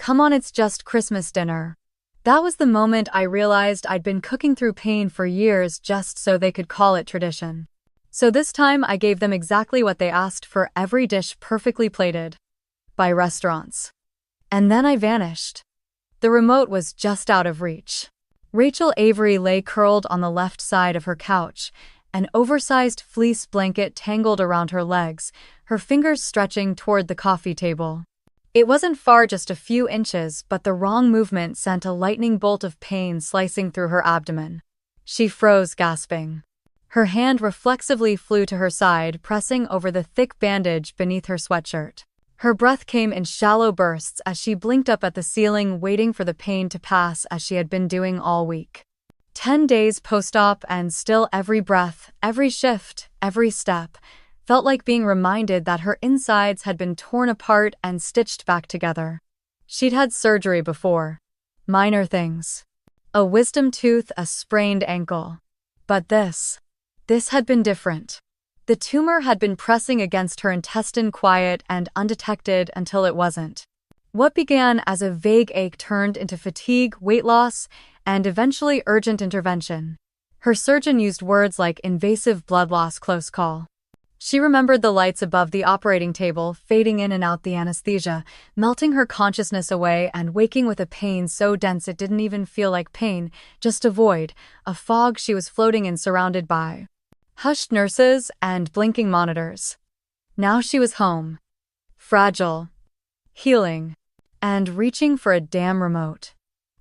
Come on, it's just Christmas dinner. That was the moment I realized I'd been cooking through pain for years just so they could call it tradition. So this time I gave them exactly what they asked for, every dish perfectly plated. By restaurants. And then I vanished. The remote was just out of reach. Rachel Avery lay curled on the left side of her couch, an oversized fleece blanket tangled around her legs, her fingers stretching toward the coffee table. It wasn't far, just a few inches, but the wrong movement sent a lightning bolt of pain slicing through her abdomen. She froze, gasping. Her hand reflexively flew to her side, pressing over the thick bandage beneath her sweatshirt. Her breath came in shallow bursts as she blinked up at the ceiling, waiting for the pain to pass as she had been doing all week. 10 days post-op, and still every breath, every shift, every step felt like being reminded that her insides had been torn apart and stitched back together. She'd had surgery before. Minor things. A wisdom tooth, a sprained ankle. But this had been different. The tumor had been pressing against her intestine, quiet and undetected until it wasn't. What began as a vague ache turned into fatigue, weight loss, and eventually urgent intervention. Her surgeon used words like invasive blood loss, close call. She remembered the lights above the operating table, fading in and out, the anesthesia, melting her consciousness away, and waking with a pain so dense it didn't even feel like pain, just a void, a fog she was floating in, surrounded by hushed nurses and blinking monitors. Now she was home. Fragile. Healing. And reaching for a damn remote.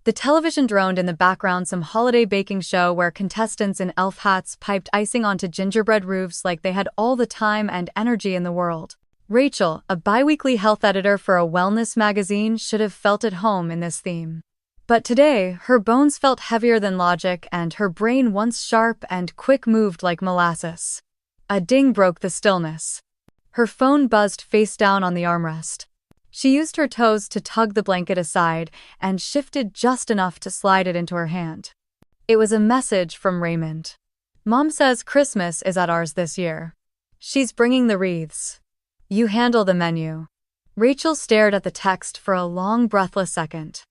The television droned in the background, some holiday baking show where contestants in elf hats piped icing onto gingerbread roofs like they had all the time and energy in the world. Rachel, a bi-weekly health editor for a wellness magazine, should have felt at home in this theme. But today, her bones felt heavier than logic, and her brain, once sharp and quick, moved like molasses. A ding broke the stillness. Her phone buzzed face down on the armrest. She used her toes to tug the blanket aside and shifted just enough to slide it into her hand. It was a message from Raymond. Mom says Christmas is at ours this year. She's bringing the wreaths. You handle the menu. Rachel stared at the text for a long, breathless second.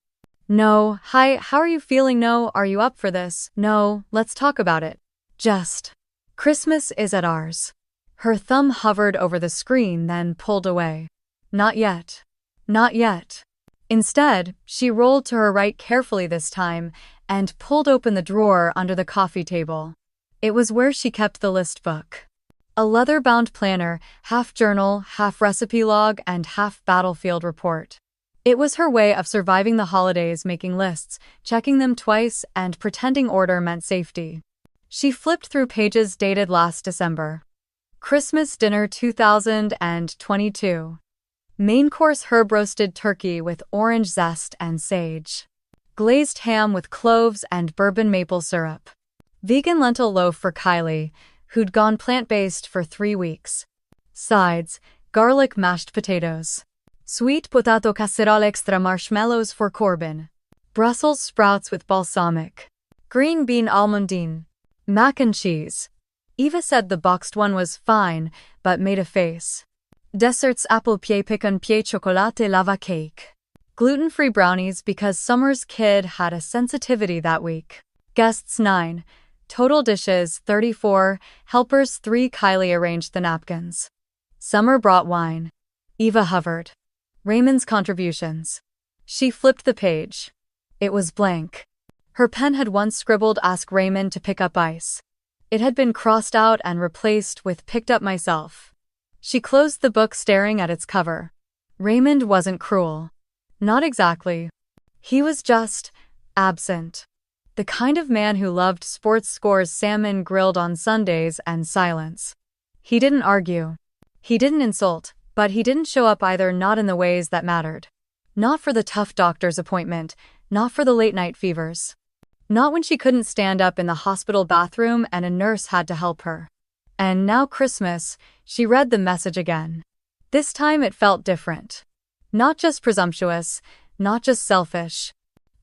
No, hi, how are you feeling? No, are you up for this? No, let's talk about it. Just. Christmas is at ours. Her thumb hovered over the screen, then pulled away. Not yet. Not yet. Instead, she rolled to her right carefully this time and pulled open the drawer under the coffee table. It was where she kept the list book. A leather-bound planner, half journal, half recipe log, and half battlefield report. It was her way of surviving the holidays, making lists, checking them twice, and pretending order meant safety. She flipped through pages dated last December. Christmas dinner 2022. Main course: herb roasted turkey with orange zest and sage. Glazed ham with cloves and bourbon maple syrup. Vegan lentil loaf for Kylie, who'd gone plant-based for 3 weeks. Sides: garlic mashed potatoes. Sweet potato casserole extra marshmallows for Corbin. Brussels sprouts with balsamic. Green bean almondine. Mac and cheese. Eva said the boxed one was fine, but made a face. Desserts: apple pie, pecan pie, chocolate lava cake. Gluten-free brownies because Summer's kid had a sensitivity that week. Guests 9. Total dishes 34. Helpers 3. Kylie arranged the napkins. Summer brought wine. Eva hovered. Raymond's contributions. She flipped the page. It was blank. Her pen had once scribbled "Ask Raymond to pick up ice." It had been crossed out and replaced with "Picked up myself." She closed the book, staring at its cover. Raymond wasn't cruel. Not exactly. He was just absent. The kind of man who loved sports scores, salmon grilled on Sundays, and silence. He didn't argue. He didn't insult, but he didn't show up either, not in the ways that mattered. Not for the tough doctor's appointment, not for the late-night fevers. Not when she couldn't stand up in the hospital bathroom and a nurse had to help her. And now Christmas, she read the message again. This time it felt different. Not just presumptuous, not just selfish.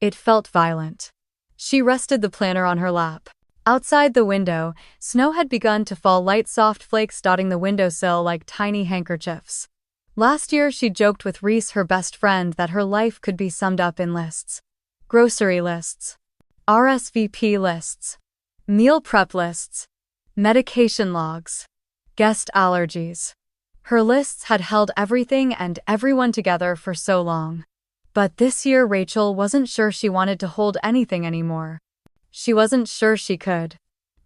It felt violent. She rested the planner on her lap. Outside the window, snow had begun to fall, light soft flakes dotting the windowsill like tiny handkerchiefs. Last year, she joked with Reese, her best friend, that her life could be summed up in lists. Grocery lists, RSVP lists, meal prep lists, medication logs, guest allergies. Her lists had held everything and everyone together for so long. But this year, Rachel wasn't sure she wanted to hold anything anymore. She wasn't sure she could.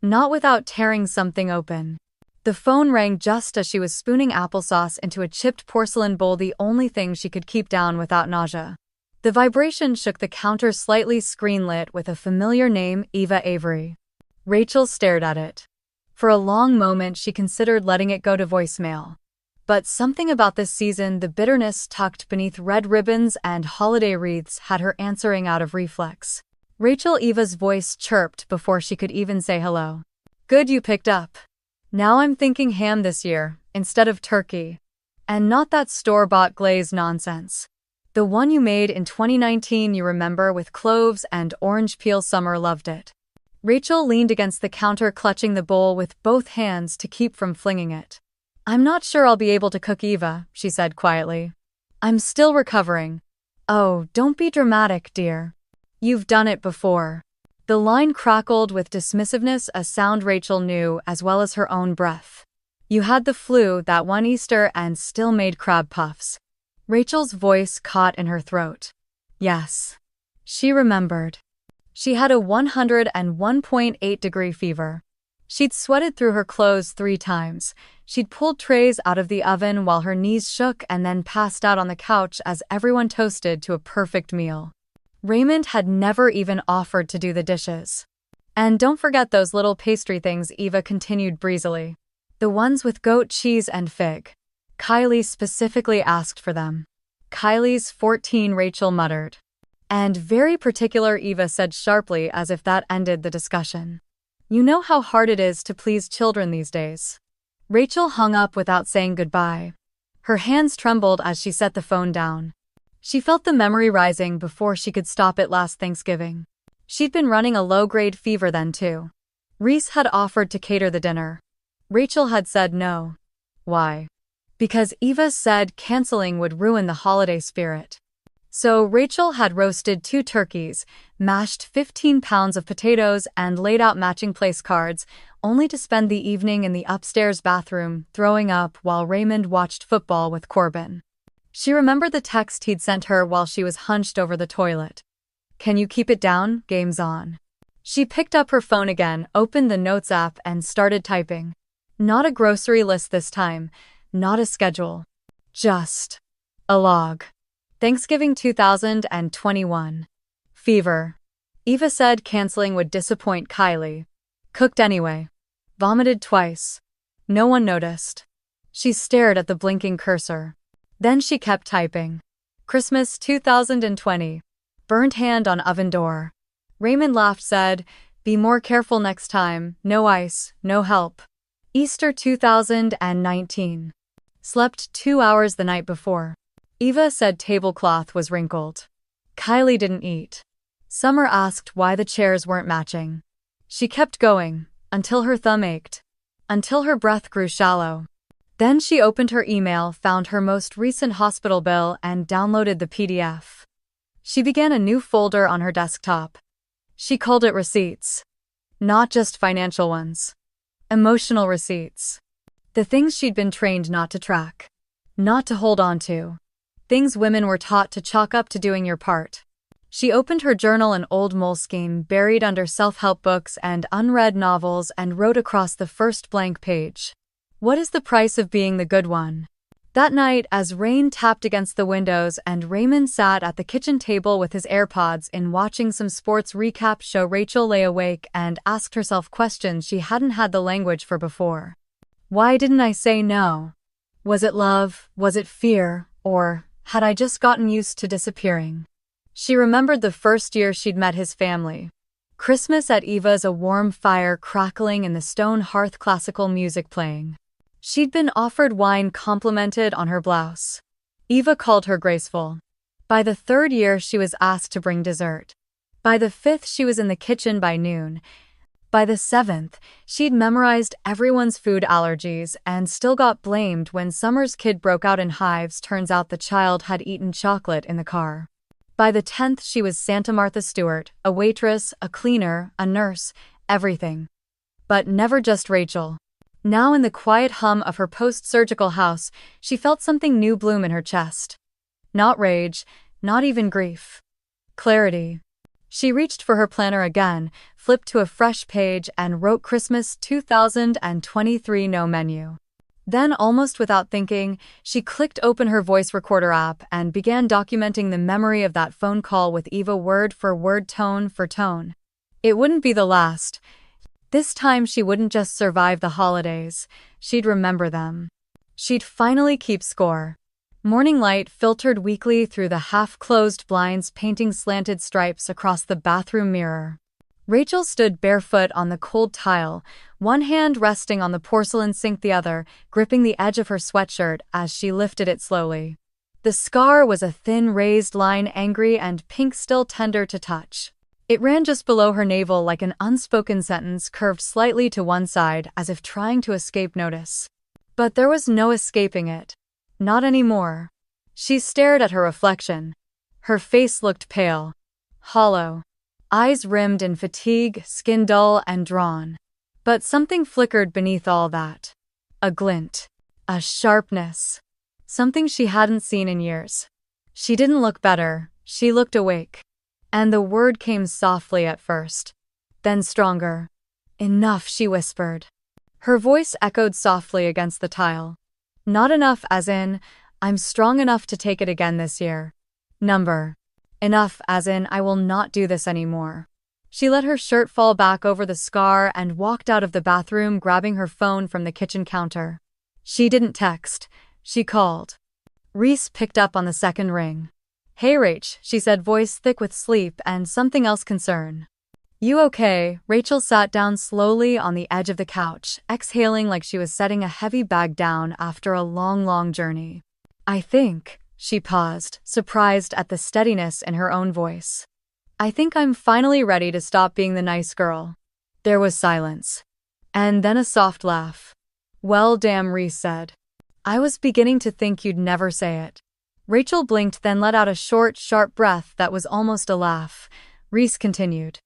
Not without tearing something open. The phone rang just as she was spooning applesauce into a chipped porcelain bowl, the only thing she could keep down without nausea. The vibration shook the counter slightly, screen lit with a familiar name, Eva Avery. Rachel stared at it. For a long moment she considered letting it go to voicemail. But something about this season, the bitterness tucked beneath red ribbons and holiday wreaths, had her answering out of reflex. Rachel, Eva's voice chirped before she could even say hello. Good you picked up. Now I'm thinking ham this year, instead of turkey. And not that store-bought glazed nonsense. The one you made in 2019, you remember, with cloves and orange peel. Summer loved it. Rachel leaned against the counter, clutching the bowl with both hands to keep from flinging it. I'm not sure I'll be able to cook, Eva, she said quietly. I'm still recovering. Oh, don't be dramatic, dear. You've done it before. The line crackled with dismissiveness, a sound Rachel knew as well as her own breath. You had the flu that one Easter and still made crab puffs. Rachel's voice caught in her throat. Yes. She remembered. She had a 101.8-degree fever. She'd sweated through her clothes 3 times. She'd pulled trays out of the oven while her knees shook and then passed out on the couch as everyone toasted to a perfect meal. Raymond had never even offered to do the dishes. And don't forget those little pastry things, Eva continued breezily. The ones with goat cheese and fig. Kylie specifically asked for them. Kylie's 14, Rachel muttered. And very particular, Eva said sharply, as if that ended the discussion. You know how hard it is to please children these days. Rachel hung up without saying goodbye. Her hands trembled as she set the phone down. She felt the memory rising before she could stop it last Thanksgiving. She'd been running a low-grade fever then too. Reese had offered to cater the dinner. Rachel had said no. Why? Because Eva said canceling would ruin the holiday spirit. So Rachel had roasted 2 turkeys, mashed 15 pounds of potatoes, and laid out matching place cards, only to spend the evening in the upstairs bathroom, throwing up while Raymond watched football with Corbin. She remembered the text he'd sent her while she was hunched over the toilet. Can you keep it down? Game's on. She picked up her phone again, opened the Notes app, and started typing. Not a grocery list this time. Not a schedule. Just a log. Thanksgiving 2021. Fever. Eva said canceling would disappoint Kylie. Cooked anyway. Vomited twice. No one noticed. She stared at the blinking cursor. Then she kept typing. Christmas 2020. Burnt hand on oven door. Raymond laughed, said, be more careful next time. No ice, no help. Easter 2019. Slept 2 hours the night before. Eva said tablecloth was wrinkled. Kylie didn't eat. Summer asked why the chairs weren't matching. She kept going, until her thumb ached. Until her breath grew shallow. Then she opened her email, found her most recent hospital bill, and downloaded the PDF. She began a new folder on her desktop. She called it receipts. Not just financial ones. Emotional receipts. The things she'd been trained not to track. Not to hold on to. Things women were taught to chalk up to doing your part. She opened her journal, an old moleskin buried under self-help books and unread novels, and wrote across the first blank page. What is the price of being the good one? That night, as rain tapped against the windows and Raymond sat at the kitchen table with his AirPods in, watching some sports recap show, Rachel lay awake and asked herself questions she hadn't had the language for before. Why didn't I say no? Was it love? Was it fear? Or had I just gotten used to disappearing? She remembered the first year she'd met his family. Christmas at Eva's, a warm fire crackling in the stone hearth, classical music playing. She'd been offered wine complimented on her blouse. Eva called her graceful. By the 3rd year she was asked to bring dessert. By the 5th she was in the kitchen by noon. By the 7th, she'd memorized everyone's food allergies and still got blamed when Summer's kid broke out in hives. Turns out the child had eaten chocolate in the car. By the 10th, she was Santa Martha Stewart, a waitress, a cleaner, a nurse, everything. But never just Rachel. Now in the quiet hum of her post-surgical house, she felt something new bloom in her chest. Not rage, not even grief. Clarity. She reached for her planner again, flipped to a fresh page and wrote Christmas 2023 no menu. Then, almost without thinking, she clicked open her voice recorder app and began documenting the memory of that phone call with Eva word for word, tone for tone. It wouldn't be the last. This time she wouldn't just survive the holidays, she'd remember them. She'd finally keep score. Morning light filtered weakly through the half-closed blinds, painting slanted stripes across the bathroom mirror. Rachel stood barefoot on the cold tile, one hand resting on the porcelain sink, the other gripping the edge of her sweatshirt as she lifted it slowly. The scar was a thin raised line, angry and pink, still tender to touch. It ran just below her navel like an unspoken sentence, curved slightly to one side as if trying to escape notice. But there was no escaping it. Not anymore. She stared at her reflection. Her face looked pale, hollow, eyes rimmed in fatigue, skin dull and drawn. But something flickered beneath all that. A glint. A sharpness. Something she hadn't seen in years. She didn't look better, she looked awake. And the word came softly at first. Then stronger. Enough, she whispered. Her voice echoed softly against the tile. Not enough as in, I'm strong enough to take it again this year. Number. Enough as in, I will not do this anymore. She let her shirt fall back over the scar and walked out of the bathroom, grabbing her phone from the kitchen counter. She didn't text, she called. Reese picked up on the second ring. Hey Rach, she said, voice thick with sleep and something else, concern. You okay? Rachel sat down slowly on the edge of the couch, exhaling like she was setting a heavy bag down after a long journey. I think, she paused, surprised at the steadiness in her own voice. I think I'm finally ready to stop being the nice girl. There was silence. And then a soft laugh. Well, damn, Reese said. I was beginning to think you'd never say it. Rachel blinked, then let out a short, sharp breath that was almost a laugh. Reese continued.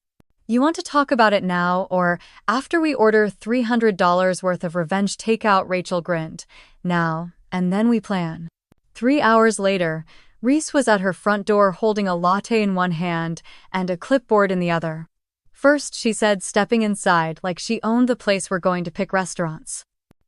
You want to talk about it now or after we order $300 worth of revenge takeout? Rachel grinned. Now, and then we plan. 3 hours later, Reese was at her front door holding a latte in one hand and a clipboard in the other. First, she said, stepping inside like she owned the place. We're going to pick restaurants.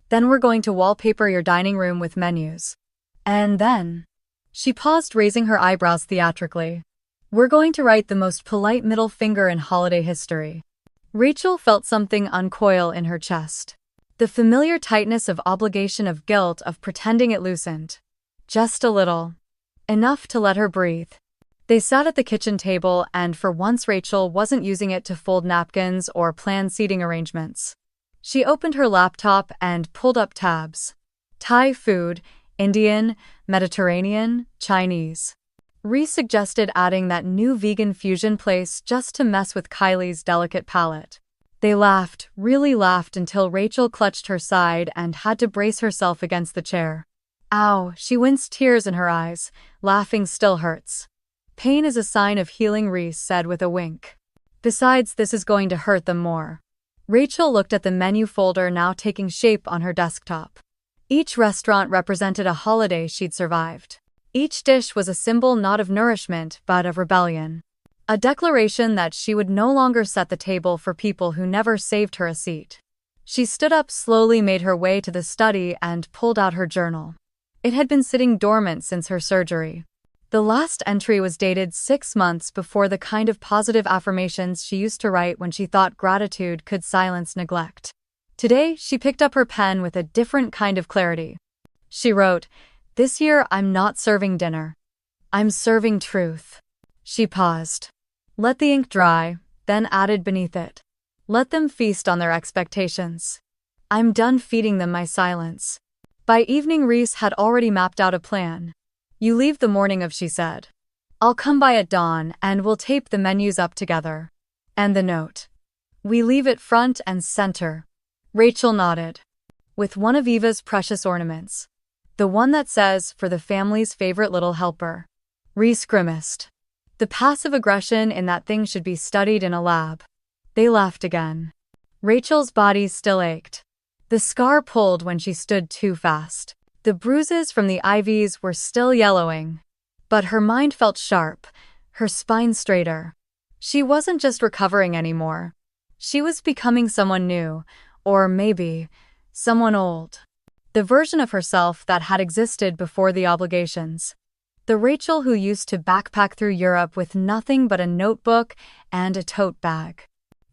Then we're going to wallpaper your dining room with menus. And then... She paused, raising her eyebrows theatrically. We're going to write the most polite middle finger in holiday history. Rachel felt something uncoil in her chest. The familiar tightness of obligation, of guilt, of pretending it loosened. Just a little. Enough to let her breathe. They sat at the kitchen table, and for once Rachel wasn't using it to fold napkins or plan seating arrangements. She opened her laptop and pulled up tabs. Thai food, Indian, Mediterranean, Chinese. Reese suggested adding that new vegan fusion place just to mess with Kylie's delicate palate. They laughed, really laughed, until Rachel clutched her side and had to brace herself against the chair. Ow, she winced, tears in her eyes. Laughing still hurts. Pain is a sign of healing, Reese said with a wink. Besides, this is going to hurt them more. Rachel looked at the menu folder now taking shape on her desktop. Each restaurant represented a holiday she'd survived. Each dish was a symbol not of nourishment, but of rebellion. A declaration that she would no longer set the table for people who never saved her a seat. She stood up slowly, made her way to the study, and pulled out her journal. It had been sitting dormant since her surgery. The last entry was dated 6 months before, the kind of positive affirmations she used to write when she thought gratitude could silence neglect. Today, she picked up her pen with a different kind of clarity. She wrote, "This year I'm not serving dinner. I'm serving truth." She paused. Let the ink dry, then added beneath it. Let them feast on their expectations. I'm done feeding them my silence. By evening, Reese had already mapped out a plan. You leave the morning of, she said. I'll come by at dawn and we'll tape the menus up together. And the note. We leave it front and center. Rachel nodded. With one of Eva's precious ornaments. The one that says, for the family's favorite little helper. Reese grimaced. The passive aggression in that thing should be studied in a lab. They laughed again. Rachel's body still ached. The scar pulled when she stood too fast. The bruises from the IVs were still yellowing. But her mind felt sharp, her spine straighter. She wasn't just recovering anymore. She was becoming someone new, or maybe, someone old. The version of herself that had existed before the obligations. The Rachel who used to backpack through Europe with nothing but a notebook and a tote bag.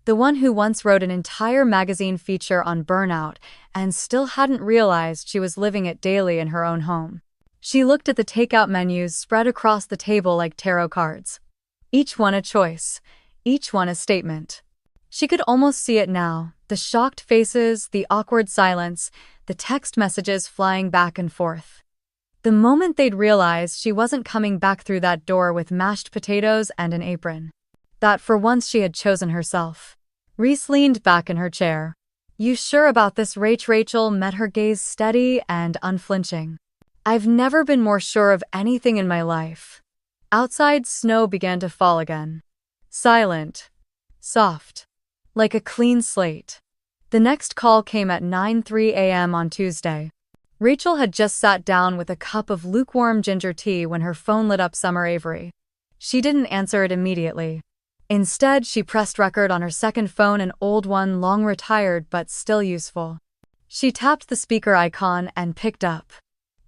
The one who once wrote an entire magazine feature on burnout and still hadn't realized she was living it daily in her own home. She looked at the takeout menus spread across the table like tarot cards. Each one a choice, each one a statement. She could almost see it now, the shocked faces, the awkward silence, the text messages flying back and forth. The moment they'd realized she wasn't coming back through that door with mashed potatoes and an apron. That for once she had chosen herself. Reese leaned back in her chair. You sure about this, Rachel met her gaze steady and unflinching. I've never been more sure of anything in my life. Outside, snow began to fall again. Silent. Soft. Like a clean slate. The next call came at 9:03 a.m. on Tuesday. Rachel had just sat down with a cup of lukewarm ginger tea when her phone lit up Summer Avery. She didn't answer it immediately. Instead, she pressed record on her second phone, an old one, long retired but still useful. She tapped the speaker icon and picked up.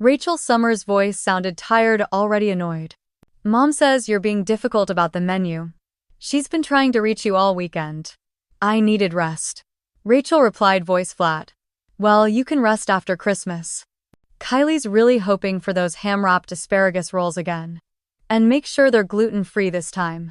Rachel Summers' voice sounded tired, already annoyed. Mom says you're being difficult about the menu. She's been trying to reach you all weekend. I needed rest. Rachel replied, voice flat. Well, you can rest after Christmas. Kylie's really hoping for those ham-wrapped asparagus rolls again. And make sure they're gluten-free this time.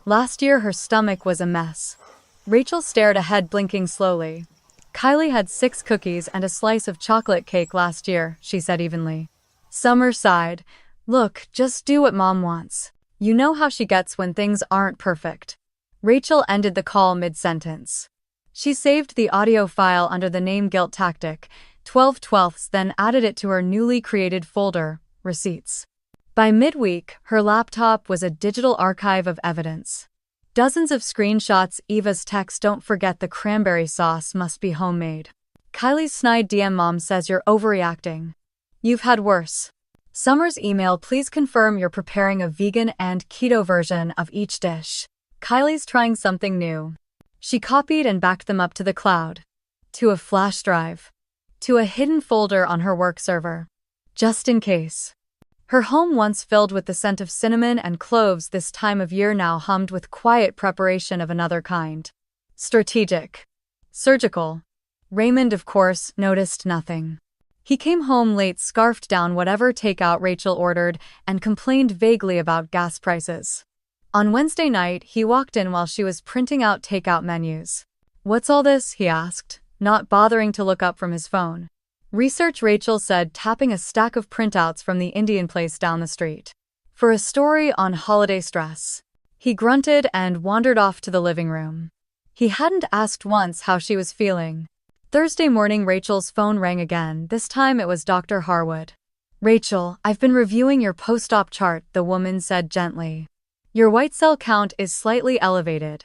Last year her stomach was a mess. Rachel stared ahead, blinking slowly. Kylie had 6 cookies and a slice of chocolate cake last year, she said evenly. Summer sighed. Look, just do what Mom wants. You know how she gets when things aren't perfect. Rachel ended the call mid-sentence. She saved the audio file under the name Guilt Tactic, 12/12, then added it to her newly created folder, Receipts. By midweek, her laptop was a digital archive of evidence. Dozens of screenshots, Eva's text, don't forget the cranberry sauce must be homemade. Kylie's snide DM, Mom says you're overreacting. You've had worse. Summer's email, please confirm you're preparing a vegan and keto version of each dish. Kylie's trying something new. She copied and backed them up to the cloud. To a flash drive. To a hidden folder on her work server. Just in case. Her home, once filled with the scent of cinnamon and cloves this time of year, now hummed with quiet preparation of another kind. Strategic. Surgical. Raymond, of course, noticed nothing. He came home late, scarfed down whatever takeout Rachel ordered, and complained vaguely about gas prices. On Wednesday night, he walked in while she was printing out takeout menus. What's all this? He asked, not bothering to look up from his phone. Research, Rachel said, tapping a stack of printouts from the Indian place down the street. For a story on holiday stress. He grunted and wandered off to the living room. He hadn't asked once how she was feeling. Thursday morning, Rachel's phone rang again. This time it was Dr. Harwood. Rachel, I've been reviewing your post-op chart, the woman said gently. Your white cell count is slightly elevated.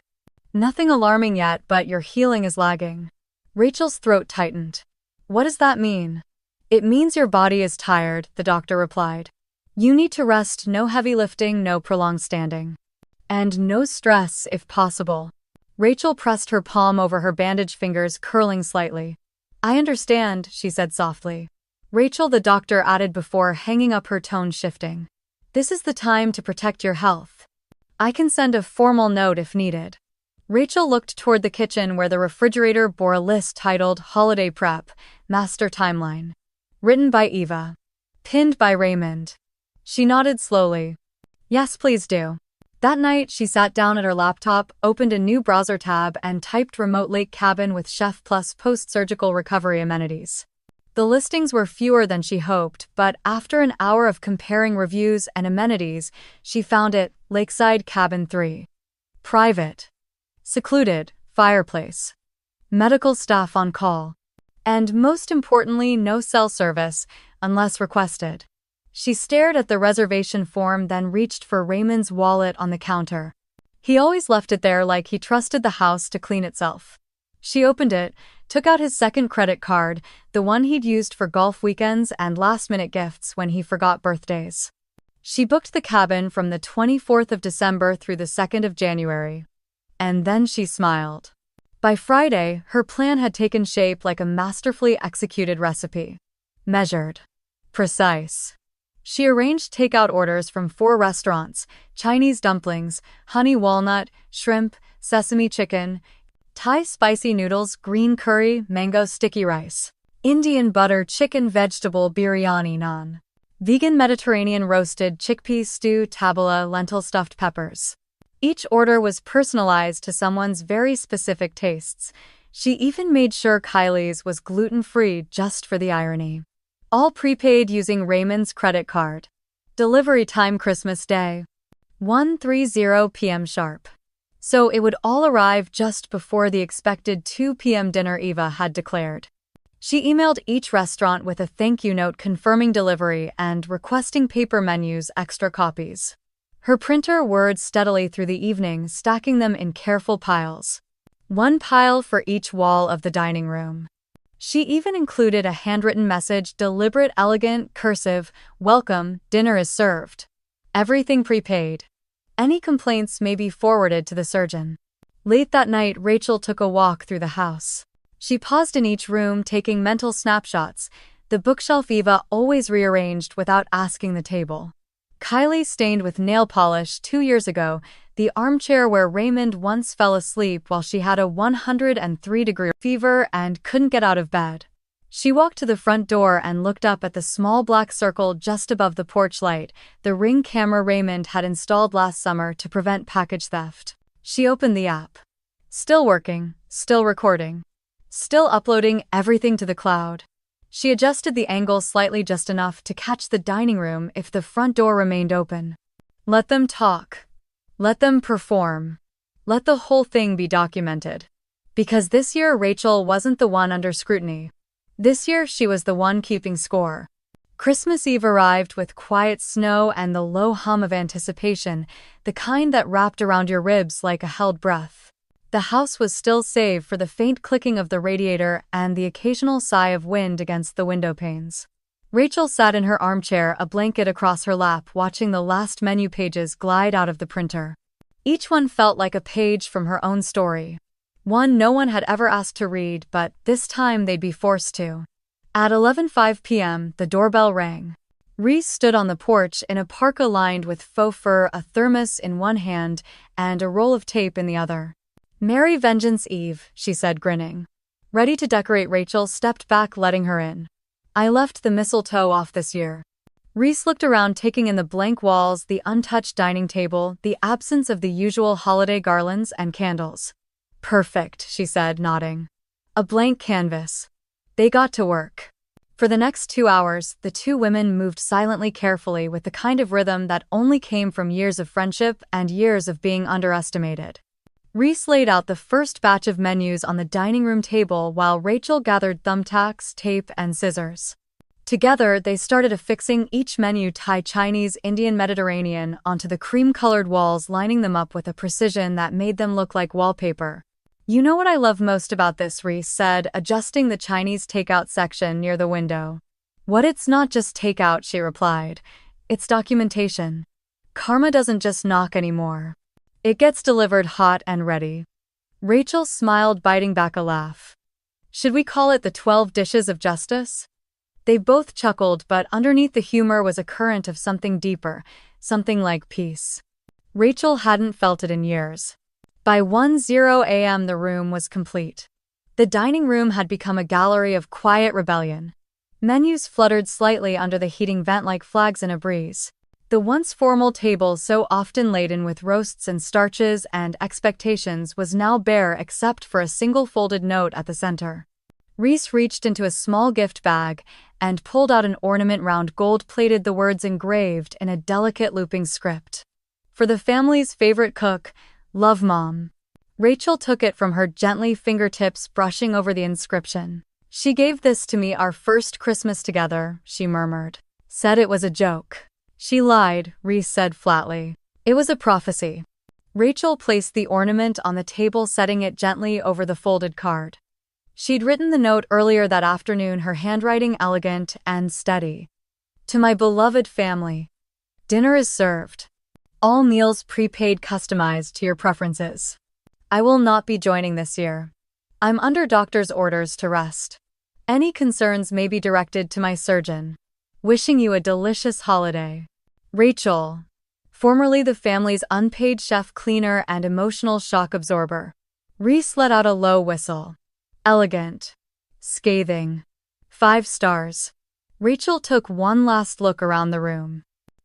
Nothing alarming yet, but your healing is lagging. Rachel's throat tightened. What does that mean? It means your body is tired, the doctor replied. You need to rest, no heavy lifting, no prolonged standing. And no stress, if possible. Rachel pressed her palm over her bandaged fingers, curling slightly. I understand, she said softly. Rachel, the doctor added before hanging up, her tone shifting. This is the time to protect your health. I can send a formal note if needed. Rachel looked toward the kitchen where the refrigerator bore a list titled Holiday Prep, Master Timeline. Written by Eva. Pinned by Raymond. She nodded slowly. Yes, please do. That night, she sat down at her laptop, opened a new browser tab, and typed remote lake cabin with chef plus post-surgical recovery amenities. The listings were fewer than she hoped, but after an hour of comparing reviews and amenities, she found it, Lakeside Cabin 3. Private. Secluded, fireplace, medical staff on call, and most importantly, no cell service, unless requested. She stared at the reservation form, then reached for Raymond's wallet on the counter. He always left it there like he trusted the house to clean itself. She opened it, took out his second credit card, the one he'd used for golf weekends and last-minute gifts when he forgot birthdays. She booked the cabin from the 24th of December through the 2nd of January. And then she smiled. By Friday, her plan had taken shape like a masterfully executed recipe. Measured. Precise. She arranged takeout orders from 4 restaurants: Chinese dumplings, honey walnut, shrimp, sesame chicken, Thai spicy noodles, green curry, mango sticky rice, Indian butter chicken vegetable biryani naan, vegan Mediterranean roasted chickpea stew tabbouleh lentil stuffed peppers. Each order was personalized to someone's very specific tastes. She even made sure Kylie's was gluten-free just for the irony. All prepaid using Raymond's credit card. Delivery time Christmas Day. 1:30 p.m. sharp. So it would all arrive just before the expected 2 p.m. dinner Eva had declared. She emailed each restaurant with a thank you note confirming delivery and requesting paper menus extra copies. Her printer whirred steadily through the evening, stacking them in careful piles. 1 pile for each wall of the dining room. She even included a handwritten message, deliberate, elegant, cursive, "Welcome, dinner is served. Everything prepaid. Any complaints may be forwarded to the surgeon." Late that night, Rachel took a walk through the house. She paused in each room, taking mental snapshots. The bookshelf Eva always rearranged without asking the table. Kylie stained with nail polish 2 years ago, the armchair where Raymond once fell asleep while she had a 103-degree fever and couldn't get out of bed. She walked to the front door and looked up at the small black circle just above the porch light, the Ring camera Raymond had installed last summer to prevent package theft. She opened the app. Still working, still recording, still uploading everything to the cloud. She adjusted the angle slightly, just enough to catch the dining room if the front door remained open. Let them talk. Let them perform. Let the whole thing be documented. Because this year Rachel wasn't the one under scrutiny. This year she was the one keeping score. Christmas Eve arrived with quiet snow and the low hum of anticipation, the kind that wrapped around your ribs like a held breath. The house was still save for the faint clicking of the radiator and the occasional sigh of wind against the window panes. Rachel sat in her armchair, a blanket across her lap, watching the last menu pages glide out of the printer. Each one felt like a page from her own story. One no one had ever asked to read, but this time they'd be forced to. At 11:05 p.m., the doorbell rang. Reese stood on the porch in a parka lined with faux fur, a thermos in one hand and a roll of tape in the other. "Merry Vengeance Eve," she said, grinning. Ready to decorate, Rachel stepped back, letting her in. "I left the mistletoe off this year." Reese looked around, taking in the blank walls, the untouched dining table, the absence of the usual holiday garlands and candles. "Perfect," she said, nodding. A blank canvas. They got to work. For the next 2 hours, the two women moved silently, carefully, with the kind of rhythm that only came from years of friendship and years of being underestimated. Reese laid out the first batch of menus on the dining room table while Rachel gathered thumbtacks, tape, and scissors. Together, they started affixing each menu, Thai, Chinese, Indian, Mediterranean, onto the cream-colored walls, lining them up with a precision that made them look like wallpaper. "You know what I love most about this," Reese said, adjusting the Chinese takeout section near the window. "What? It's not just takeout," she replied. "It's documentation. Karma doesn't just knock anymore. It gets delivered hot and ready." Rachel smiled, biting back a laugh. "Should we call it the 12 dishes of justice?" They both chuckled, but underneath the humor was a current of something deeper, something like peace. Rachel hadn't felt it in years. By 1:00 a.m. the room was complete. The dining room had become a gallery of quiet rebellion. Menus fluttered slightly under the heating vent like flags in a breeze. The once formal table, so often laden with roasts and starches and expectations, was now bare except for a single folded note at the center. Reese reached into a small gift bag and pulled out an ornament, round, gold-plated, the words engraved in a delicate looping script. "For the family's favorite cook, love, Mom." Rachel took it from her gently, fingertips brushing over the inscription. "She gave this to me our first Christmas together," she murmured. "Said it was a joke." "She lied," Reese said flatly. "It was a prophecy." Rachel placed the ornament on the table, setting it gently over the folded card. She'd written the note earlier that afternoon, her handwriting elegant and steady. "To my beloved family. Dinner is served. All meals prepaid, customized to your preferences. I will not be joining this year. I'm under doctor's orders to rest. Any concerns may be directed to my surgeon. Wishing you a delicious holiday. Rachel." Formerly the family's unpaid chef, cleaner, and emotional shock absorber. Reese let out a low whistle. "Elegant. Scathing. 5 stars." Rachel took one last look around the room.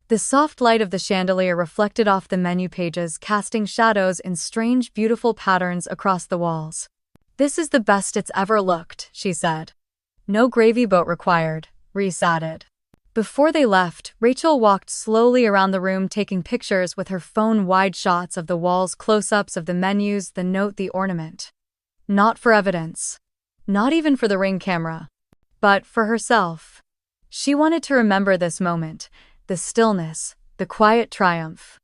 The soft light of the chandelier reflected off the menu pages, casting shadows in strange, beautiful patterns across the walls. "This is the best it's ever looked," she said. "No gravy boat required," Reese added. Before they left, Rachel walked slowly around the room, taking pictures with her phone, wide shots of the walls, close-ups of the menus, the note, the ornament. Not for evidence. Not even for the Ring camera. But for herself. She wanted to remember this moment, the stillness, the quiet triumph.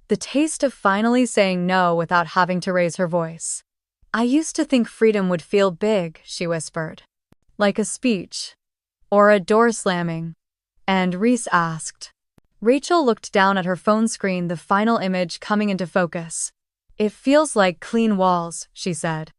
The taste of finally saying no without having to raise her voice. "I used to think freedom would feel big," she whispered. "Like a speech. Or a door slamming." And Reese asked. Rachel looked down at her phone screen, the final image coming into focus. "It feels like clean walls," she said.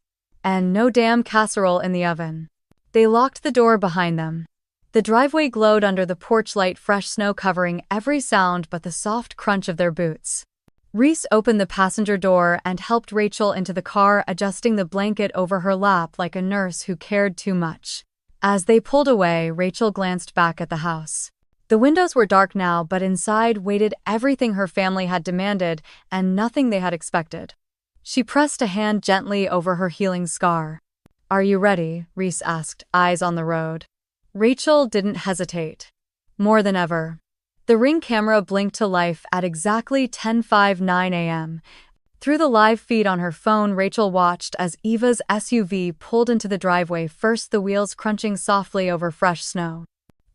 "And no damn casserole in the oven." They locked the door behind them. The driveway glowed under the porch light, fresh snow covering every sound but the soft crunch of their boots. Reese opened the passenger door and helped Rachel into the car, adjusting the blanket over her lap like a nurse who cared too much. As they pulled away, Rachel glanced back at the house. The windows were dark now, but inside waited everything her family had demanded and nothing they had expected. She pressed a hand gently over her healing scar. "Are you ready?" Reese asked, eyes on the road. Rachel didn't hesitate. More than ever. The Ring camera blinked to life at exactly 10:59 a.m. Through the live feed on her phone, Rachel watched as Eva's SUV pulled into the driveway, first the wheels crunching softly over fresh snow.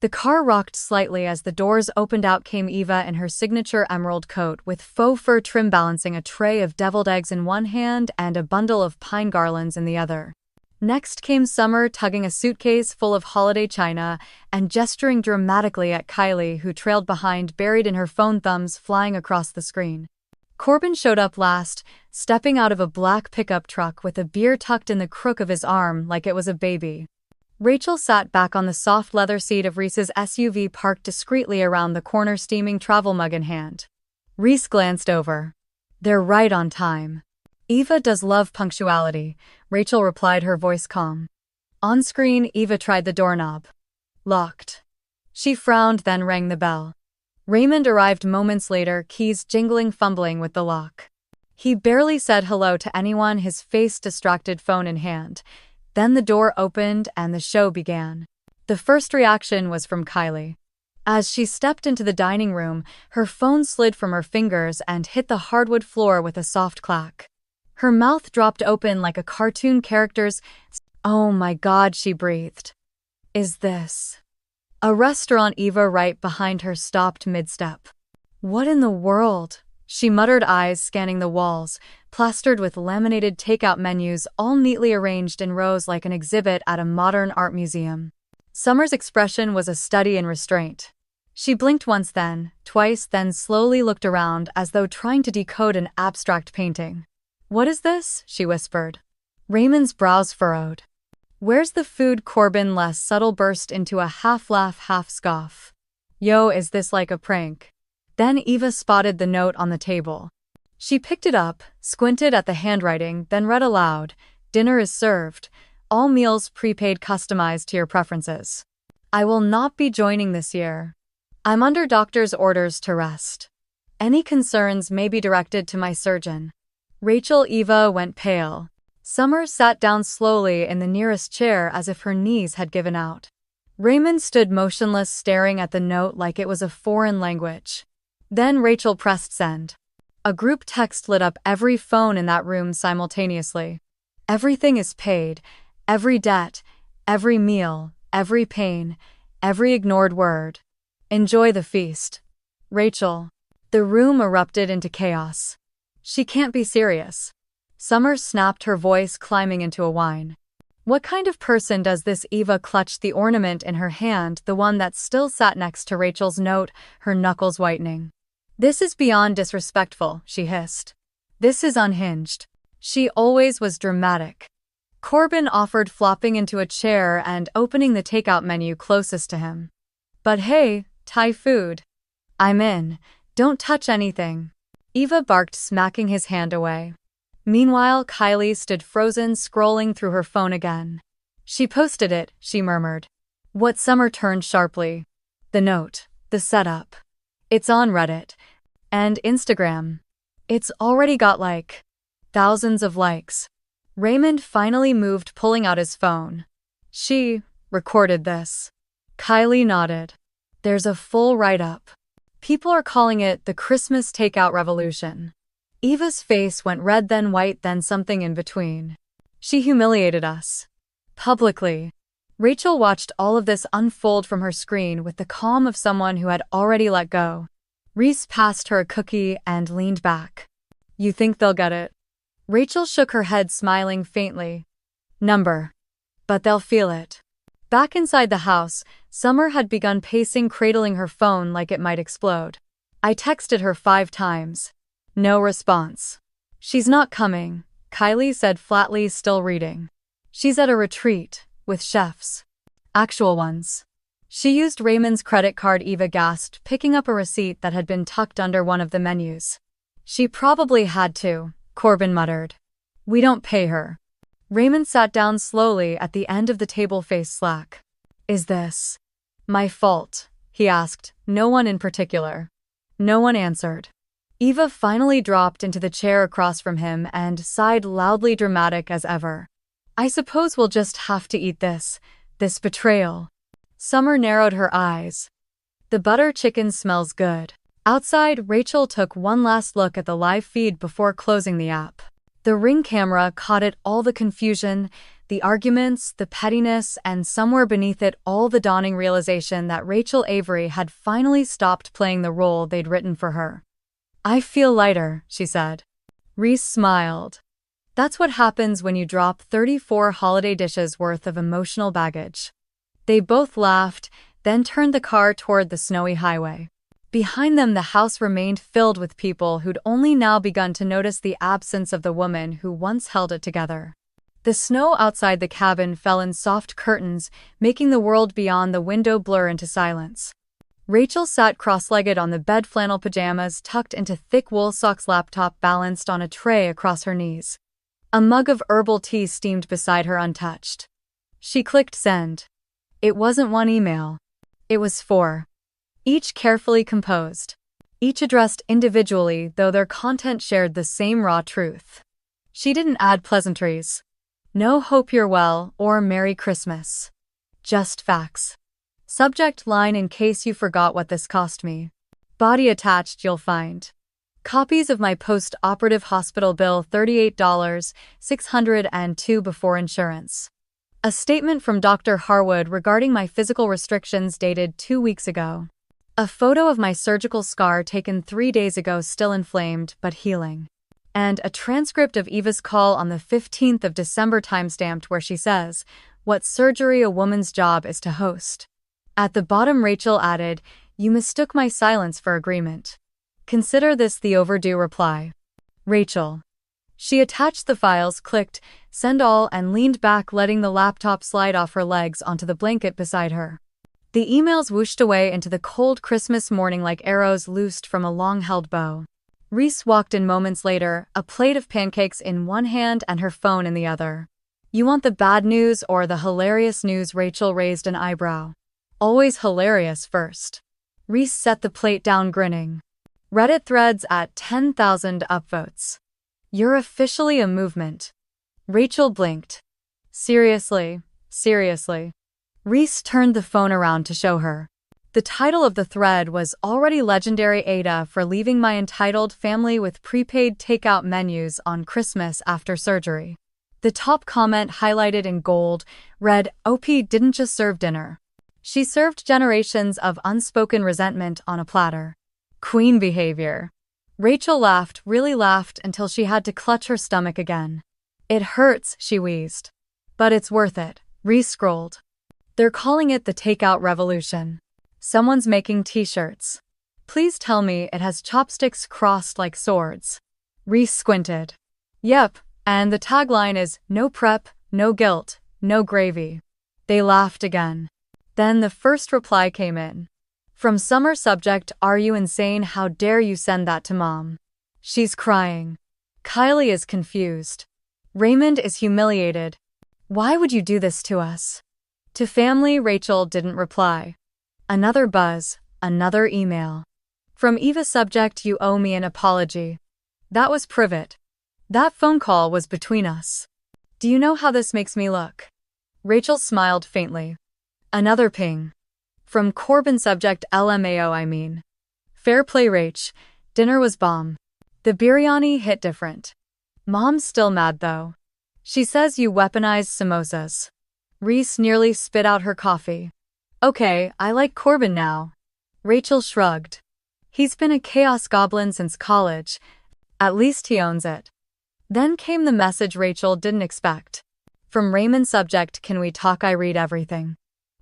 The car rocked slightly as the doors opened. Out came Eva in her signature emerald coat with faux fur trim, balancing a tray of deviled eggs in one hand and a bundle of pine garlands in the other. Next came Summer, tugging a suitcase full of holiday china and gesturing dramatically at Kylie, who trailed behind, buried in her phone, thumbs flying across the screen. Corbin showed up last, stepping out of a black pickup truck with a beer tucked in the crook of his arm like it was a baby. Rachel sat back on the soft leather seat of Reese's SUV, parked discreetly around the corner, steaming travel mug in hand. Reese glanced over. "They're right on time." "Eva does love punctuality," Rachel replied, her voice calm. On screen, Eva tried the doorknob. Locked. She frowned, then rang the bell. Raymond arrived moments later, keys jingling, fumbling with the lock. He barely said hello to anyone, his face distracted, phone in hand. Then the door opened and the show began. The first reaction was from Kylie. As she stepped into the dining room, her phone slid from her fingers and hit the hardwood floor with a soft clack. Her mouth dropped open like a cartoon character's. "Oh my God," she breathed. "Is this a restaurant?" Eva, right behind her, stopped mid-step. "What in the world?" she muttered, eyes scanning the walls, plastered with laminated takeout menus, all neatly arranged in rows like an exhibit at a modern art museum. Summer's expression was a study in restraint. She blinked once, then twice, then slowly looked around as though trying to decode an abstract painting. "What is this?" she whispered. Raymond's brows furrowed. "Where's the food?" Corbin, less subtle, burst into a half-laugh, half-scoff. "Yo, is this like a prank?" Then Eva spotted the note on the table. She picked it up, squinted at the handwriting, then read aloud, "Dinner is served. All meals prepaid, customized to your preferences. I will not be joining this year. I'm under doctor's orders to rest. Any concerns may be directed to my surgeon." Eva went pale. Summer sat down slowly in the nearest chair as if her knees had given out. Raymond stood motionless, staring at the note like it was a foreign language. Then Rachel pressed send. A group text lit up every phone in that room simultaneously. Everything is paid. Every debt. Every meal. Every pain. Every ignored word. Enjoy the feast. Rachel. The room erupted into chaos. She can't be serious. Summer snapped, her voice climbing into a whine. What kind of person does this? Eva clutched the ornament in her hand, the one that still sat next to Rachel's note, her knuckles whitening. This is beyond disrespectful, she hissed. This is unhinged. She always was dramatic. Corbin offered, flopping into a chair and opening the takeout menu closest to him. But hey, Thai food. I'm in. Don't touch anything. Eva barked, smacking his hand away. Meanwhile, Kylie stood frozen, scrolling through her phone again. She posted it, she murmured. What? Summer turned sharply. The note. The setup. It's on Reddit. And Instagram. It's already got thousands of likes. Raymond finally moved, pulling out his phone. She recorded this. Kylie nodded. There's a full write-up. People are calling it the Christmas takeout revolution. Eva's face went red, then white, then something in between. She humiliated us. Publicly. Rachel watched all of this unfold from her screen with the calm of someone who had already let go. Reese passed her a cookie and leaned back. You think they'll get it? Rachel shook her head, smiling faintly. Number. But they'll feel it. Back inside the house, Summer had begun pacing, cradling her phone like it might explode. I texted her 5 times. No response. She's not coming, Kylie said flatly, still reading. She's at a retreat, with chefs. Actual ones. She used Raymond's credit card, Eva gasped, picking up a receipt that had been tucked under one of the menus. She probably had to, Corbin muttered. We don't pay her. Raymond sat down slowly at the end of the table, face slack. Is this my fault? He asked, no one in particular. No one answered. Eva finally dropped into the chair across from him and sighed loudly, dramatic as ever. I suppose we'll just have to eat this betrayal. Summer narrowed her eyes. The butter chicken smells good. Outside, Rachel took one last look at the live feed before closing the app. The Ring camera caught it all, the confusion, the arguments, the pettiness, and somewhere beneath it all the dawning realization that Rachel Avery had finally stopped playing the role they'd written for her. I feel lighter, she said. Reese smiled. That's what happens when you drop 34 holiday dishes worth of emotional baggage. They both laughed, then turned the car toward the snowy highway. Behind them, the house remained filled with people who'd only now begun to notice the absence of the woman who once held it together. The snow outside the cabin fell in soft curtains, making the world beyond the window blur into silence. Rachel sat cross-legged on the bed, flannel pajamas tucked into thick wool socks, laptop balanced on a tray across her knees. A mug of herbal tea steamed beside her, untouched. She clicked send. It wasn't one email. It was 4. Each carefully composed. Each addressed individually, though their content shared the same raw truth. She didn't add pleasantries. No hope you're well or Merry Christmas. Just facts. Subject line: in case you forgot what this cost me. Body attached, you'll find copies of my post-operative hospital bill, $38,602 before insurance. A statement from Dr. Harwood regarding my physical restrictions dated 2 weeks ago. A photo of my surgical scar taken 3 days ago, still inflamed but healing. And a transcript of Eva's call on the 15th of December, timestamped, where she says, "What surgery a woman's job is to host." At the bottom, Rachel added, "You mistook my silence for agreement. Consider this the overdue reply. Rachel." She attached the files, clicked send all, and leaned back, letting the laptop slide off her legs onto the blanket beside her. The emails whooshed away into the cold Christmas morning like arrows loosed from a long-held bow. Reese walked in moments later, a plate of pancakes in one hand and her phone in the other. You want the bad news or the hilarious news? Rachel raised an eyebrow. Always hilarious first. Reese set the plate down, grinning. Reddit threads at 10,000 upvotes. You're officially a movement. Rachel blinked. Seriously. Reese turned the phone around to show her. The title of the thread was already legendary: Ada for leaving my entitled family with prepaid takeout menus on Christmas after surgery. The top comment, highlighted in gold, read, OP didn't just serve dinner. She served generations of unspoken resentment on a platter. Queen behavior. Rachel laughed, really laughed, until she had to clutch her stomach again. It hurts, she wheezed. But it's worth it. Re-scrolled. They're calling it the takeout revolution. Someone's making t-shirts. Please tell me it has chopsticks crossed like swords. Re-squinted. Yep, and the tagline is, no prep, no guilt, no gravy. They laughed again. Then the first reply came in. From Summer, subject, are you insane? How dare you send that to mom? She's crying. Kylie is confused. Raymond is humiliated. Why would you do this to us? To family, Rachel didn't reply. Another buzz, another email. From Eva, subject, you owe me an apology. That was private. That phone call was between us. Do you know how this makes me look? Rachel smiled faintly. Another ping. From Corbin, subject, LMAO, I mean. Fair play, Rach. Dinner was bomb. The biryani hit different. Mom's still mad though. She says you weaponized samosas. Reese nearly spit out her coffee. Okay, I like Corbin now. Rachel shrugged. He's been a chaos goblin since college. At least he owns it. Then came the message Rachel didn't expect. From Raymond, subject, can we talk? I read everything.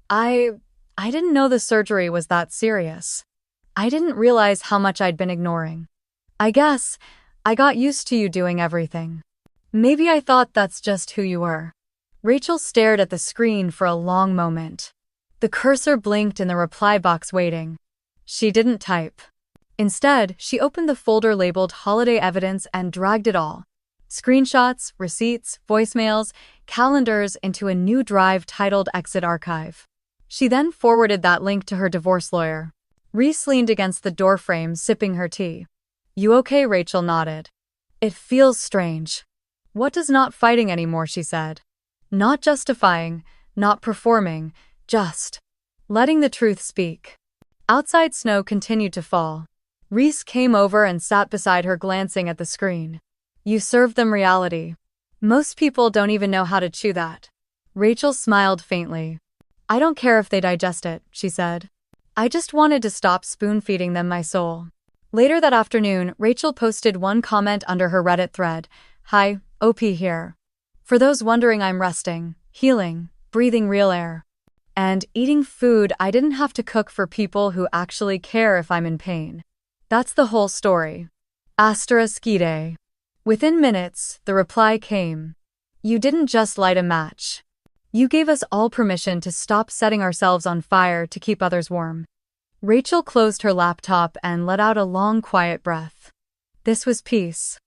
I didn't know the surgery was that serious. I didn't realize how much I'd been ignoring. I guess I got used to you doing everything. Maybe I thought that's just who you were. Rachel stared at the screen for a long moment. The cursor blinked in the reply box, waiting. She didn't type. Instead, she opened the folder labeled Holiday Evidence and dragged it all. Screenshots, receipts, voicemails, calendars into a new drive titled Exit Archive. She then forwarded that link to her divorce lawyer. Reese leaned against the doorframe, sipping her tea. You okay? Rachel nodded. It feels strange. What does not fighting anymore? She said. Not justifying, not performing, just letting the truth speak. Outside, snow continued to fall. Reese came over and sat beside her, glancing at the screen. You served them reality. Most people don't even know how to chew that. Rachel smiled faintly. I don't care if they digest it, she said. I just wanted to stop spoon-feeding them my soul. Later that afternoon, Rachel posted one comment under her Reddit thread. Hi, OP here. For those wondering, I'm resting, healing, breathing real air, and eating food I didn't have to cook for people who actually care if I'm in pain. That's the whole story. *Ide. Within minutes, the reply came. You didn't just light a match. You gave us all permission to stop setting ourselves on fire to keep others warm. Rachel closed her laptop and let out a long, quiet breath. This was peace.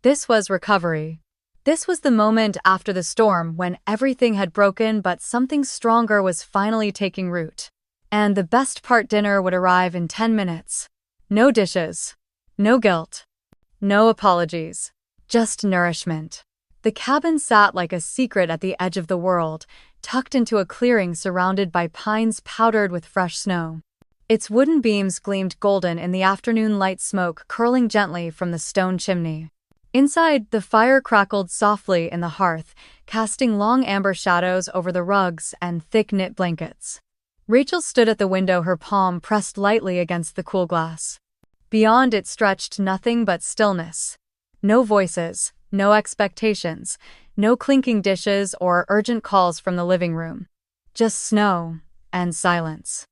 This was recovery. This was the moment after the storm when everything had broken but something stronger was finally taking root. And the best part, dinner would arrive in 10 minutes. No dishes. No guilt. No apologies. Just nourishment. The cabin sat like a secret at the edge of the world, tucked into a clearing surrounded by pines powdered with fresh snow. Its wooden beams gleamed golden in the afternoon light, smoke curling gently from the stone chimney. Inside, the fire crackled softly in the hearth, casting long amber shadows over the rugs and thick knit blankets. Rachel stood at the window, her palm pressed lightly against the cool glass. Beyond it stretched nothing but stillness. No voices, no expectations, no clinking dishes or urgent calls from the living room. Just snow, and silence.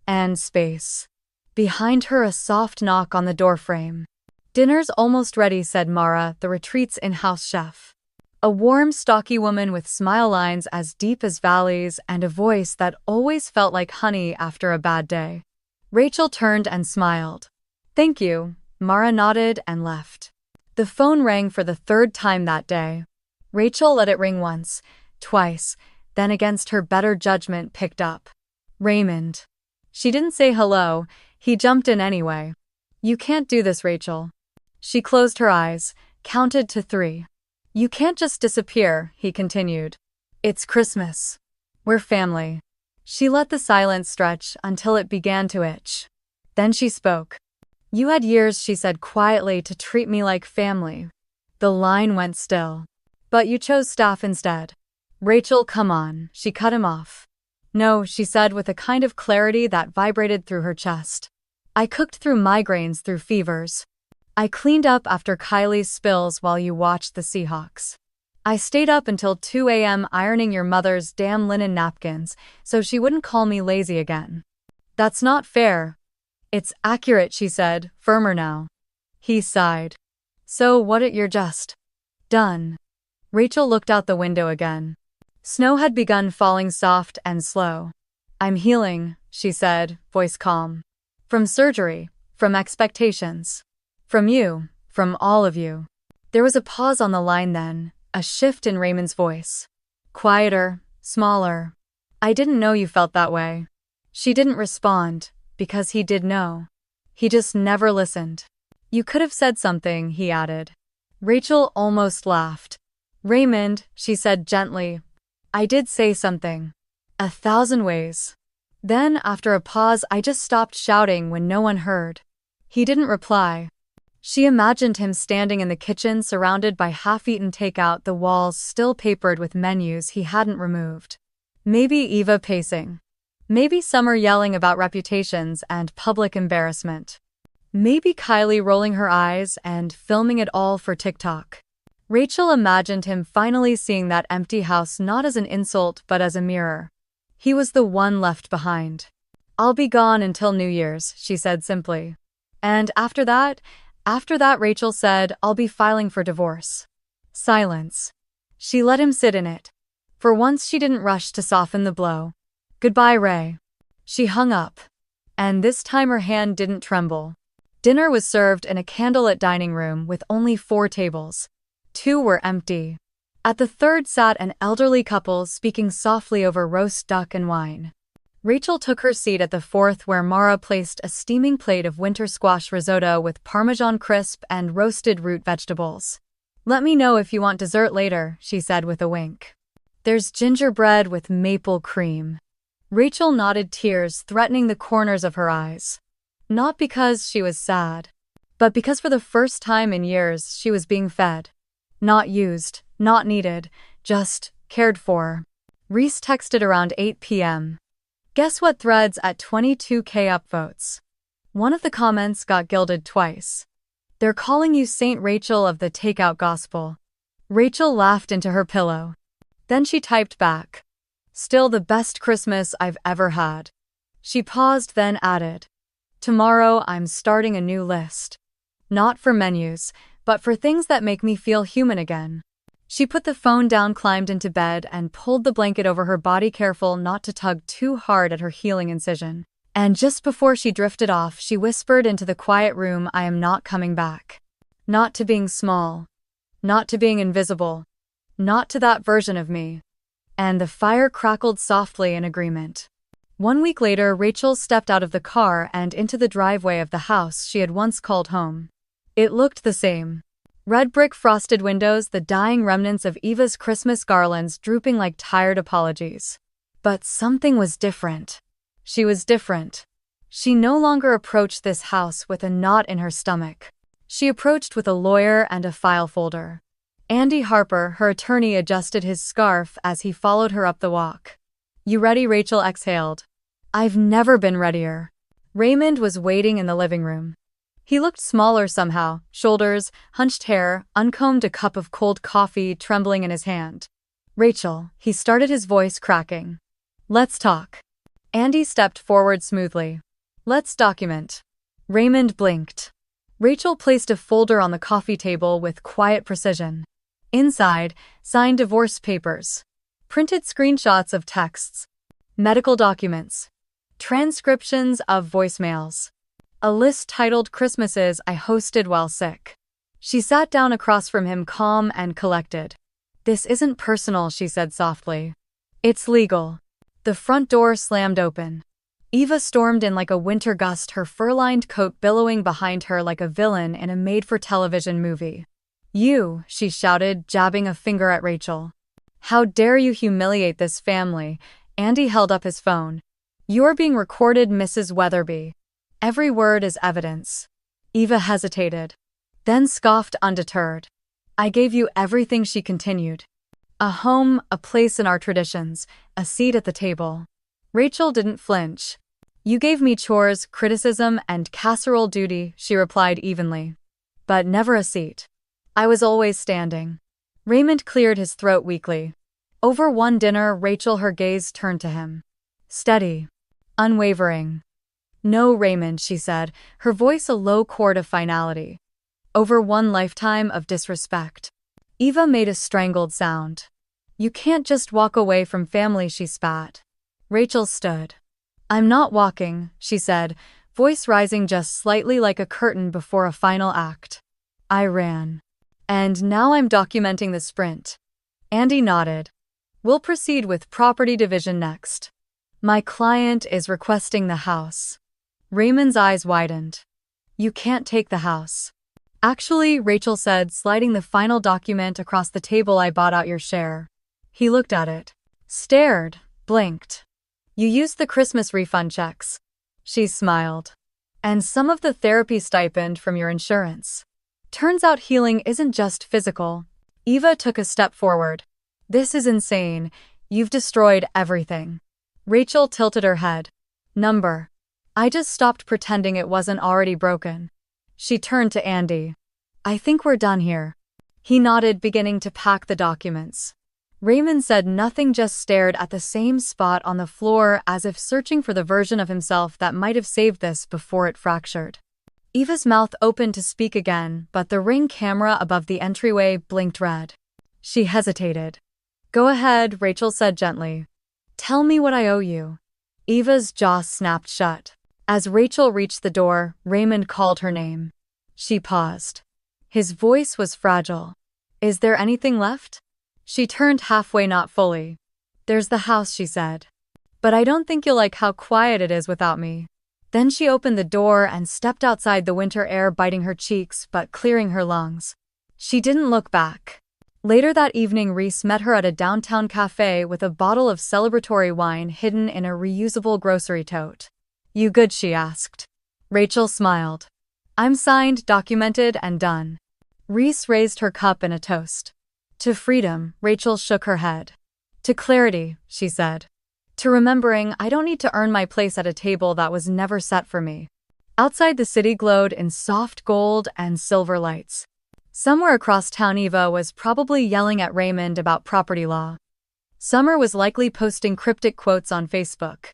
And space. Behind her, a soft knock on the doorframe. Dinner's almost ready, said Mara, the retreat's in-house chef. A warm, stocky woman with smile lines as deep as valleys and a voice that always felt like honey after a bad day. Rachel turned and smiled. Thank you, Mara nodded and left. The phone rang for the third time that day. Rachel let it ring once, twice, then against her better judgment picked up. Raymond. She didn't say hello, he jumped in anyway. You can't do this, Rachel. She closed her eyes, counted to 3. You can't just disappear, he continued. It's Christmas. We're family. She let the silence stretch until it began to itch. Then she spoke. "You had years," she said quietly, "to treat me like family." The line went still. "But you chose staff instead." "Rachel, come on," she cut him off. "No," she said with a kind of clarity that vibrated through her chest. "I cooked through migraines, through fevers. I cleaned up after Kylie's spills while you watched the Seahawks. I stayed up until 2 a.m. ironing your mother's damn linen napkins so she wouldn't call me lazy again." "That's not fair." "It's accurate," she said, firmer now. He sighed. "So what? You're just done." Rachel looked out the window again. Snow had begun falling soft and slow. "I'm healing," she said, voice calm. "From surgery, from expectations. From you, from all of you." There was a pause on the line then, a shift in Raymond's voice. Quieter, smaller. "I didn't know you felt that way." She didn't respond, because he did know. He just never listened. "You could have said something," he added. Rachel almost laughed. "Raymond," she said gently, "I did say something. 1,000 ways." Then, after a pause, "I just stopped shouting when no one heard." He didn't reply. She imagined him standing in the kitchen surrounded by half-eaten takeout, the walls still papered with menus he hadn't removed. Maybe Eva pacing. Maybe Summer yelling about reputations and public embarrassment. Maybe Kylie rolling her eyes and filming it all for TikTok. Rachel imagined him finally seeing that empty house not as an insult but as a mirror. He was the one left behind. "I'll be gone until New Year's," she said simply. "And after that," Rachel said, "I'll be filing for divorce." Silence. She let him sit in it. For once she didn't rush to soften the blow. "Goodbye, Ray." She hung up. And this time her hand didn't tremble. Dinner was served in a candlelit dining room with only 4 tables. 2 were empty. At the third sat an elderly couple speaking softly over roast duck and wine. Rachel took her seat at the fourth, where Mara placed a steaming plate of winter squash risotto with Parmesan crisp and roasted root vegetables. "Let me know if you want dessert later," she said with a wink. "There's gingerbread with maple cream." Rachel nodded, tears threatening the corners of her eyes. Not because she was sad, but because for the first time in years she was being fed. Not used, not needed, just cared for. Reese texted around 8 p.m. "Guess what thread's at 22K upvotes?" One of the comments got gilded twice. "They're calling you Saint Rachel of the Takeout Gospel." Rachel laughed into her pillow. Then she typed back, "Still the best Christmas I've ever had." She paused, then added, "Tomorrow I'm starting a new list. Not for menus, but for things that make me feel human again." She put the phone down, climbed into bed, and pulled the blanket over her body, careful not to tug too hard at her healing incision. And just before she drifted off, she whispered into the quiet room, "I am not coming back. Not to being small. Not to being invisible. Not to that version of me." And the fire crackled softly in agreement. 1 week later, Rachel stepped out of the car and into the driveway of the house she had once called home. It looked the same. Red brick frosted windows, the dying remnants of Eva's Christmas garlands drooping like tired apologies. But something was different. She was different. She no longer approached this house with a knot in her stomach. She approached with a lawyer and a file folder. Andy Harper, her attorney, adjusted his scarf as he followed her up the walk. "You ready?" Rachel exhaled. "I've never been readier." Raymond was waiting in the living room. He looked smaller somehow, shoulders, hunched hair, uncombed, a cup of cold coffee trembling in his hand. "Rachel," he started, his voice cracking. "Let's talk." Andy stepped forward smoothly. "Let's document." Raymond blinked. Rachel placed a folder on the coffee table with quiet precision. Inside, signed divorce papers. Printed screenshots of texts. Medical documents. Transcriptions of voicemails. A list titled "Christmases I Hosted While Sick." She sat down across from him, calm and collected. "This isn't personal," she said softly. "It's legal." The front door slammed open. Eva stormed in like a winter gust, her fur-lined coat billowing behind her like a villain in a made-for-television movie. "You," she shouted, jabbing a finger at Rachel. "How dare you humiliate this family? Andy held up his phone. "You're being recorded, Mrs. Weatherby. Every word is evidence." Eva hesitated, then scoffed undeterred. "I gave you everything," she continued. "A home, a place in our traditions, a seat at the table." Rachel didn't flinch. "You gave me chores, criticism, and casserole duty," she replied evenly. "But never a seat. I was always standing." Raymond cleared his throat weakly. Over one dinner, Rachel, her gaze turned to him. Steady. Unwavering. "No, Raymond," she said, her voice a low chord of finality. "Over one lifetime of disrespect." Eva made a strangled sound. "You can't just walk away from family," she spat. Rachel stood. "I'm not walking," she said, voice rising just slightly like a curtain before a final act. "I ran. And now I'm documenting the sprint." Andy nodded. "We'll proceed with property division next. My client is requesting the house." Raymond's eyes widened. "You can't take the house." "Actually," Rachel said, sliding the final document across the table, "I bought out your share." He looked at it, stared, blinked. "You used the Christmas refund checks." She smiled. "And some of the therapy stipend from your insurance." Turns out healing isn't just physical. Eva took a step forward. "This is insane. You've destroyed everything." Rachel tilted her head. "Number. I just stopped pretending it wasn't already broken." She turned to Andy. "I think we're done here." He nodded, beginning to pack the documents. Raymond said nothing, just stared at the same spot on the floor as if searching for the version of himself that might have saved this before it fractured. Eva's mouth opened to speak again, but the Ring camera above the entryway blinked red. She hesitated. "Go ahead," Rachel said gently. "Tell me what I owe you." Eva's jaw snapped shut. As Rachel reached the door, Raymond called her name. She paused. His voice was fragile. "Is there anything left?" She turned halfway, not fully. "There's the house," she said. "But I don't think you'll like how quiet it is without me." Then she opened the door and stepped outside, the winter air biting her cheeks but clearing her lungs. She didn't look back. Later that evening, Reese met her at a downtown cafe with a bottle of celebratory wine hidden in a reusable grocery tote. "You good?" she asked. Rachel smiled. "I'm signed, documented, and done." Reese raised her cup in a toast. "To freedom." Rachel shook her head. "To clarity," she said. "To remembering I don't need to earn my place at a table that was never set for me." Outside, the city glowed in soft gold and silver lights. Somewhere across town, Eva was probably yelling at Raymond about property law. Summer was likely posting cryptic quotes on Facebook.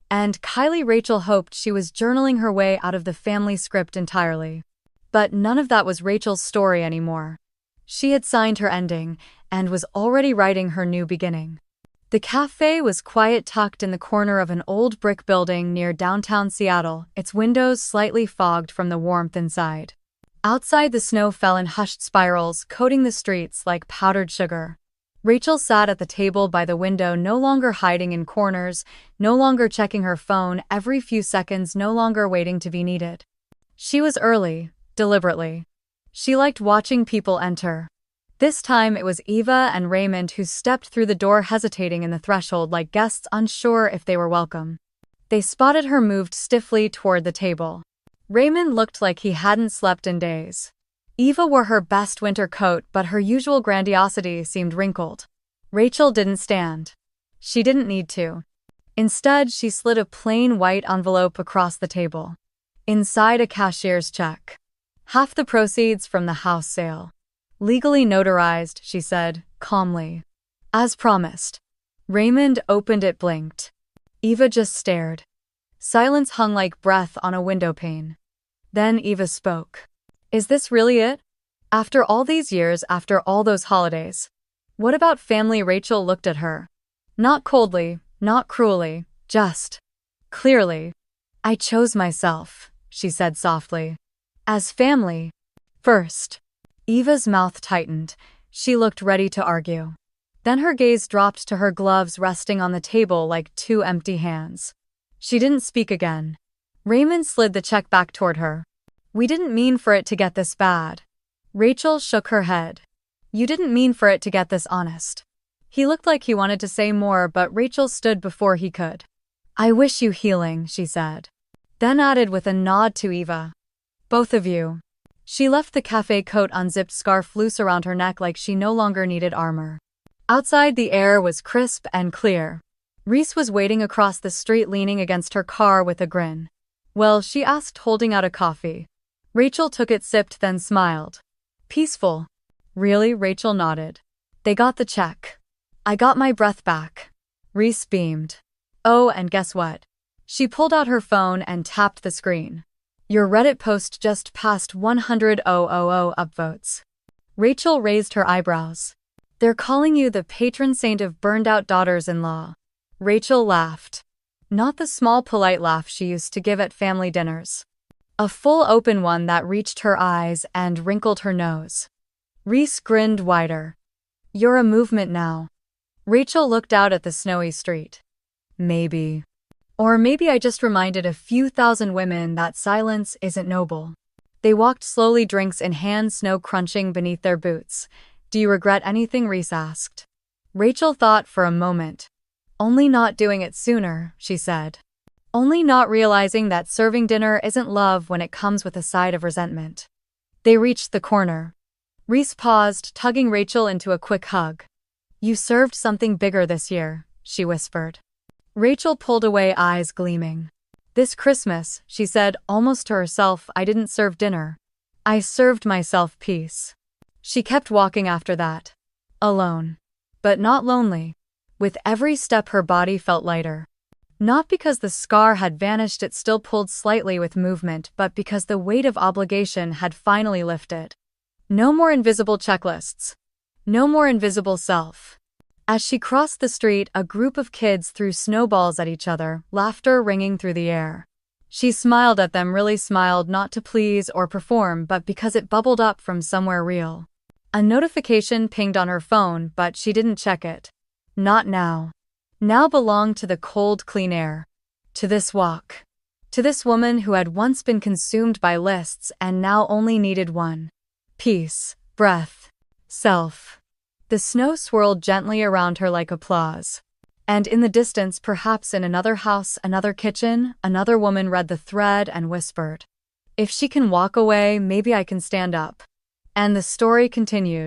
And Rachel hoped she was journaling her way out of the family script entirely. But none of that was Rachel's story anymore. She had signed her ending and was already writing her new beginning. The cafe was quiet, tucked in the corner of an old brick building near downtown Seattle, its windows slightly fogged from the warmth inside. Outside, the snow fell in hushed spirals, coating the streets like powdered sugar. Rachel sat at the table by the window, no longer hiding in corners, no longer checking her phone every few seconds, no longer waiting to be needed. She was early, deliberately. She liked watching people enter. This time it was Eva and Raymond who stepped through the door, hesitating in the threshold like guests unsure if they were welcome. They spotted her, moved stiffly toward the table. Raymond looked like he hadn't slept in days. Eva wore her best winter coat, but her usual grandiosity seemed wrinkled. Rachel didn't stand. She didn't need to. Instead, she slid a plain white envelope across the table. Inside, a cashier's check. Half the proceeds from the house sale. "Legally notarized," she said, calmly. "As promised." Raymond opened it, blinked. Eva just stared. Silence hung like breath on a window pane. Then Eva spoke. "Is this really it? After all these years, after all those holidays? What about family?" Rachel looked at her. Not coldly, not cruelly, just clearly. "I chose myself," she said softly. "As family. First." Eva's mouth tightened. She looked ready to argue. Then her gaze dropped to her gloves resting on the table like two empty hands. She didn't speak again. Raymond slid the check back toward her. "We didn't mean for it to get this bad." Rachel shook her head. "You didn't mean for it to get this honest." He looked like he wanted to say more, but Rachel stood before he could. "I wish you healing," she said. Then added with a nod to Eva. "Both of you." She left the cafe, coat unzipped, scarf loose around her neck like she no longer needed armor. Outside, the air was crisp and clear. Reese was waiting across the street, leaning against her car with a grin. "Well?" she asked, holding out a coffee. Rachel took it, sipped, then smiled. "Peaceful." "Really?" Rachel nodded. "They got the check." "I got my breath back." Reese beamed. "Oh, and guess what?" She pulled out her phone and tapped the screen. "Your Reddit post just passed 100,000 upvotes." Rachel raised her eyebrows. "They're calling you the patron saint of burned-out daughters-in-law." Rachel laughed. Not the small, polite laugh she used to give at family dinners. A full, open one that reached her eyes and wrinkled her nose. Reese grinned wider. "You're a movement now." Rachel looked out at the snowy street. "Maybe. Or maybe I just reminded a few thousand women that silence isn't noble." They walked slowly, drinks in hand, snow crunching beneath their boots. "Do you regret anything?" Reese asked. Rachel thought for a moment. "Only not doing it sooner," she said. "Only not realizing that serving dinner isn't love when it comes with a side of resentment." They reached the corner. Reese paused, tugging Rachel into a quick hug. "You served something bigger this year," she whispered. Rachel pulled away, eyes gleaming. "This Christmas," she said, almost to herself, "I didn't serve dinner. I served myself peace." She kept walking after that. Alone. But not lonely. With every step her body felt lighter. Not because the scar had vanished, it still pulled slightly with movement, but because the weight of obligation had finally lifted. No more invisible checklists. No more invisible self. As she crossed the street, a group of kids threw snowballs at each other, laughter ringing through the air. She smiled at them, really smiled, not to please or perform, but because it bubbled up from somewhere real. A notification pinged on her phone, but she didn't check it. Not now. Now belonged to the cold, clean air. To this walk. To this woman who had once been consumed by lists and now only needed one. Peace, breath, self. The snow swirled gently around her like applause. And in the distance, perhaps in another house, another kitchen, another woman read the thread and whispered, "If she can walk away, maybe I can stand up." And the story continued.